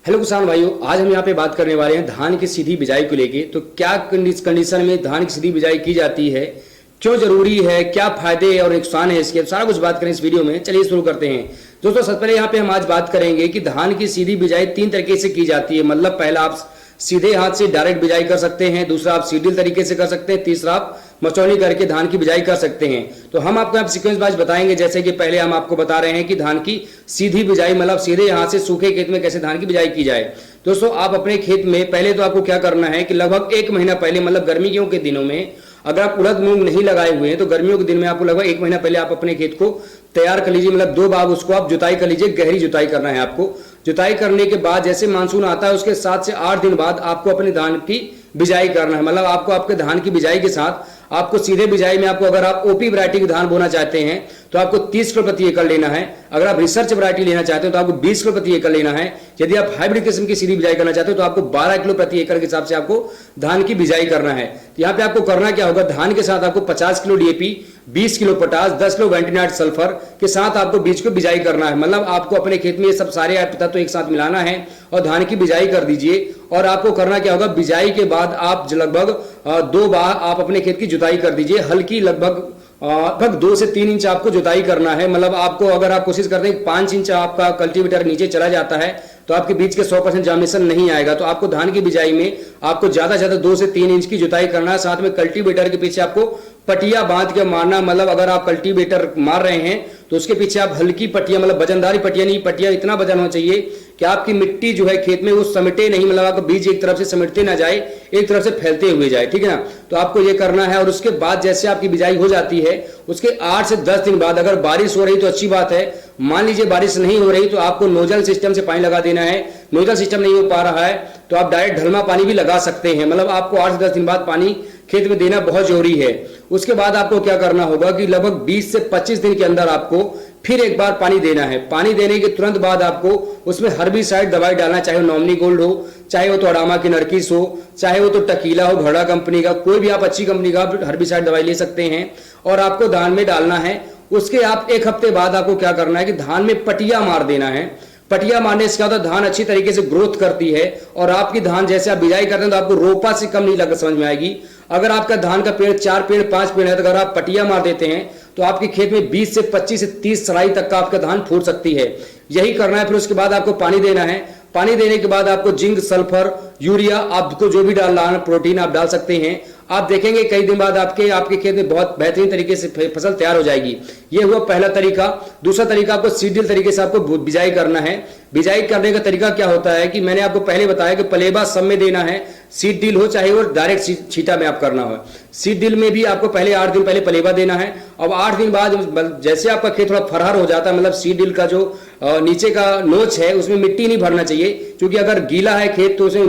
Hello किसान भाइयों, आज हम यहाँ पे बात करने वाले हैं धान की सीधी बिजाई को लेके। तो क्या कंडीशन में धान की सीधी बिजाई की जाती है, क्यों जरूरी है, क्या फायदे और नुकसान है इसके, सारा कुछ बात करें इस वीडियो में। चलिए शुरू करते हैं दोस्तों। सबसे पहले यहाँ पे हम आज बात करेंगे कि धान की सीधी बिजाई 3 तरीके से की जाती है। मतलब पहला आप सीधे हाथ से डायरेक्ट बिजाई कर सकते हैं, दूसरा आप सीडील तरीके से कर सकते हैं, तीसरा आप मचौनी करके धान की बिजाई कर सकते हैं। तो हम आपको अब सीक्वेंस वाइज बताएंगे। जैसे कि पहले हम आपको बता रहे हैं कि धान की सीधी बिजाई मतलब सीधे हाथ से सूखे खेत में कैसे धान की बिजाई की जाए। दोस्तों आप अपने खेत में पहले तो आपको क्या करना है कि लगभग 1 महीना पहले, मतलब गर्मियों के दिनों में अगर आप उड़द मूंग नहीं लगाए हुए हैं तो गर्मियों के दिन में आपको लगभग 1 महीना पहले आप अपने खेत को तैयार कर लीजिए। मतलब 2 बार उसको आप जुताई कर लीजिए, गहरी जुताई करना है आपको। जुताई करने के बाद जैसे मानसून आता है उसके 7 से 8 दिन बाद आपको अपने धान की बिजाई करना है। मतलब आपको आपके धान की बिजाई के साथ आपको सीधे बिजाई में आपको अगर आप ओपी वैरायटी की धान बोना चाहते हैं तो आपको 30 किलो प्रति एकड़ लेना है। अगर आप रिसर्च वैरायटी लेना चाहते हो तो आपको 20 किलो प्रति एकड़ लेना है। यदि आप हाइब्रिड किस्म की सीधी बिजाई करना चाहते हो तो आपको 12 किलो प्रति एकड़ के हिसाब से आपको धान की बिजाई करना है। तो यहाँ पे आपको करना क्या होगा, धान के साथ आपको 50 kilo DAP, 20 kilo potash, 10 kilo bentonite sulphur के साथ आपको बीज को बिजाई करना है। मतलब आपको अपने खेत में ये सब सारे तत्व तो एक साथ मिलाना है और धान की बिजाई कर दीजिए। और आपको करना क्या होगा, बिजाई के बाद आप लगभग 2 बार आप अपने खेत की जुताई कर दीजिए। हल्की लगभग 2 से 3 इंच आपको जुताई करना है। मतलब आपको अगर आप कोशिश करते हैं 5 इंच आपका कल्टीवेटर नीचे चला जाता है तो आपके बीज के 100% जार्मिनेशन नहीं आएगा। तो आपको धान की बिजाई में आपको ज्यादा से ज्यादा 2 से 3 इंच की जुताई करना है। साथ में कल्टीवेटर के पीछे आपको पटिया बांध के मारना। मतलब अगर आप कल्टीवेटर मार रहे हैं तो उसके पीछे आप हल्की पटिया, मतलब वजनदारी पटिया नहीं, पटिया इतना वजन होना चाहिए कि आपकी मिट्टी जो है खेत में वो समेटे नहीं, मतलब आपका बीज एक तरफ से समेटते ना जाए, एक तरफ से फैलते हुए जाए, ठीक है ना। तो आपको ये करना है। और उसके बाद जैसे आपकी बिजाई हो जाती है उसके 8 से 10 दिन बाद अगर बारिश हो रही तो अच्छी बात है। मान लीजिए बारिश नहीं हो रही तो आपको नोजल सिस्टम से पानी लगा देना है। नोजल सिस्टम नहीं हो पा रहा है तो आप डायरेक्ट ढलमा पानी भी लगा सकते हैं। मतलब आपको 8 से 10 दिन बाद पानी खेत में देना बहुत जरूरी है। उसके बाद आपको क्या करना होगा कि लगभग 20 से 25 दिन के अंदर आपको फिर एक बार पानी देना है। पानी देने के तुरंत बाद आपको उसमें हर्बिसाइड दवाई डालना, चाहे वो नॉमिनी गोल्ड हो, चाहे वो तो अडामा की नरकिस हो, चाहे वो तो टकीला हो घड़ा कंपनी का, कोई भी आप अच्छी कंपनी का हर्बिसाइड दवाई ले सकते हैं और आपको धान में डालना है। उसके आप 1 हफ्ते बाद आपको क्या करना है कि धान में पटिया मार देना है। पटिया मारने से क्या होता है, धान अच्छी तरीके से ग्रोथ करती है और आपकी धान जैसे आप बिजाई करते हैं तो आपको रोपा से कम नहीं लग समझ में आएगी। अगर आपका धान का पेड़ 4 पेड़ 5 पेड़ है तो अगर आप पटिया मार देते हैं तो आपके खेत में 20 से 25 से 30 सराई तक का आपका धान फूट सकती है। यही करना है। फिर उसके बाद आपको पानी देना है। पानी देने के बाद आपको जिंक, सल्फर, यूरिया, आपको जो भी डालना है, प्रोटीन आप डाल सकते हैं। आप देखेंगे कई दिन बाद आपके खेत में बहुत बेहतरीन तरीके से फसल तैयार हो जाएगी। ये हुआ पहला तरीका। दूसरा तरीका आपको सीडील तरीके से आपको बिजाई करना है। बिजाई करने का तरीका क्या होता है कि मैंने आपको पहले बताया कि पलेबा सब में देना है। सीड ड्रिल हो चाहे वो डायरेक्ट छींटा में आप करना हो। सीड ड्रिल में भी आपको पहले 8 दिन पहले पलेबा देना है। अब 8 दिन बाद जैसे आपका खेत थोड़ा फरहर हो जाता है, मतलब सीड ड्रिल का जो नीचे का नोच है उसमें मिट्टी नहीं भरना चाहिए, क्योंकि अगर गीला है खेत तो उसमें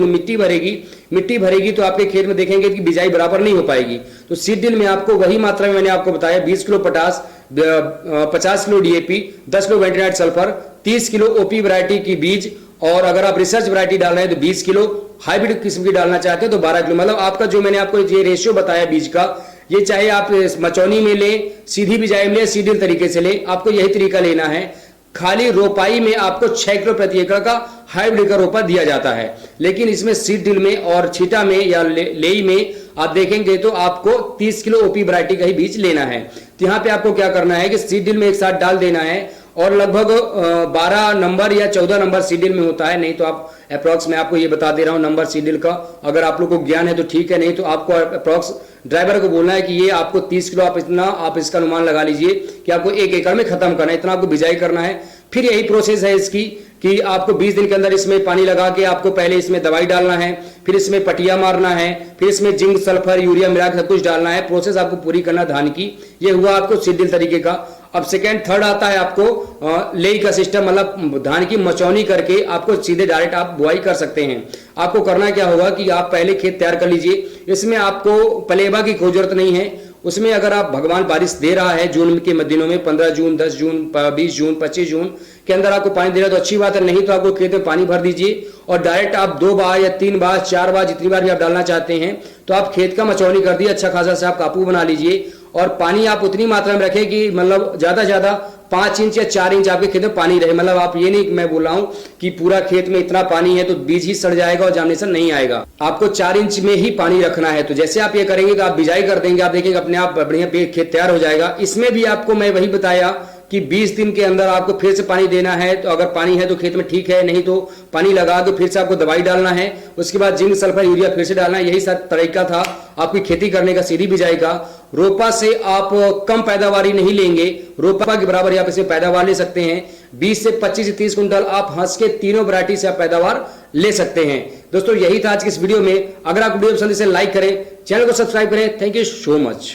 मिट्टी भरेगी तो आपके खेत में देखेंगे कि बिजाई बराबर नहीं हो पाएगी। तो सीड ड्रिल में आपको वही मात्रा में मैंने आपको बताया, 20 kilo potash, 50 kilo DAP, 10 kilo bentonite sulphur, 30 kilo OP variety की बीज, और अगर आप रिसर्च वैरायटी डाल रहे हैं तो 20 किलो, हाइब्रिड किस्म की डालना चाहते हैं तो 12 किलो। मतलब आपका जो मैंने आपको ये रेशियो बताया बीज का, ये चाहे आप मचौनी में लें, सीधी बिजाई में लें, सीडील तरीके से लें, आपको यही तरीका लेना है। खाली रोपाई में आपको 6 किलो प्रति एकड़ का हाइब्रिड का रोपा दिया जाता है, लेकिन इसमें सीड ड्रिल में और छीटा में या लेई में आप देखेंगे तो आपको 30 किलो ओपी वैरायटी का ही बीज लेना है। तो यहाँ पे आपको क्या करना है कि सीड ड्रिल में एक साथ डाल देना है और लगभग 12 नंबर या 14 नंबर सीडील में होता है। नहीं तो आप अप्रॉक्स मैं आपको ये बता दे रहा हूँ नंबर सीडील का, अगर आप लोग को ज्ञान है तो ठीक है, नहीं तो आपको अप्रॉक्स ड्राइवर को बोलना है कि ये आपको 30 किलो आप इसका अनुमान लगा लीजिए कि आपको 1 एकड़ में खत्म करना है, इतना आपको बिजाई करना है। फिर यही प्रोसेस है इसकी कि आपको 20 दिन के अंदर इसमें पानी लगा के आपको पहले इसमें दवाई डालना है, फिर इसमें पटिया मारना है, फिर इसमें जिंक, सल्फर, यूरिया मिला के सब कुछ डालना है। प्रोसेस आपको पूरी करना धान की। ये हुआ आपको सीडील तरीके का। अब सेकेंड थर्ड आता है आपको लेई का सिस्टम, मतलब धान की मचौनी करके आपको सीधे डायरेक्ट आप बुआई कर सकते हैं। आपको करना क्या होगा कि आप पहले खेत तैयार कर लीजिए। इसमें आपको पलेबा की कोई जरूरत नहीं है। उसमें अगर आप भगवान बारिश दे रहा है जून के दिनों में, 15 जून, 10 जून, 20 जून, 25 जून के अंदर आपको पानी दे रहा है तो अच्छी बात है, नहीं तो आपको खेत में पानी भर दीजिए और डायरेक्ट आप 2 बार या 3 बार 4 बार जितनी बार भी आप डालना चाहते हैं तो आप खेत का मचौनी कर दिए, अच्छा खासा से आप कापू बना लीजिए और पानी आप उतनी मात्रा में रखें कि मतलब ज्यादा से ज्यादा 5 इंच या 4 इंच आपके खेत में पानी रहे। मतलब आप ये नहीं मैं बोल रहा हूं कि पूरा खेत में इतना पानी है तो बीज ही सड़ जाएगा और जर्मिनेशन नहीं आएगा। आपको 4 इंच में ही पानी रखना है। तो जैसे आप ये करेंगे तो आप बिजाई कर देंगे, आप देखेंगे अपने आप बढ़िया खेत तैयार हो जाएगा। इसमें भी आपको मैं वही बताया कि 20 दिन के अंदर आपको फिर से पानी देना है। तो अगर पानी है तो खेत में ठीक है, नहीं तो पानी लगा के फिर से आपको दवाई डालना है। उसके बाद जिंक सल्फर यूरिया फिर से डालना है। यही सारा तरीका था आपकी खेती करने का, सीधी बिजाई का। रोपा से आप कम पैदावारी नहीं लेंगे, रोपा के बराबर आप इसमें पैदावार ले सकते हैं। 20 से 25 से 30 कुंटल आप हंस के तीनों वैरायटी से आप पैदावार ले सकते हैं। दोस्तों यही था आज की इस वीडियो में। अगर आप वीडियो पसंद इसे लाइक करें, चैनल को सब्सक्राइब करें। Thank you so much.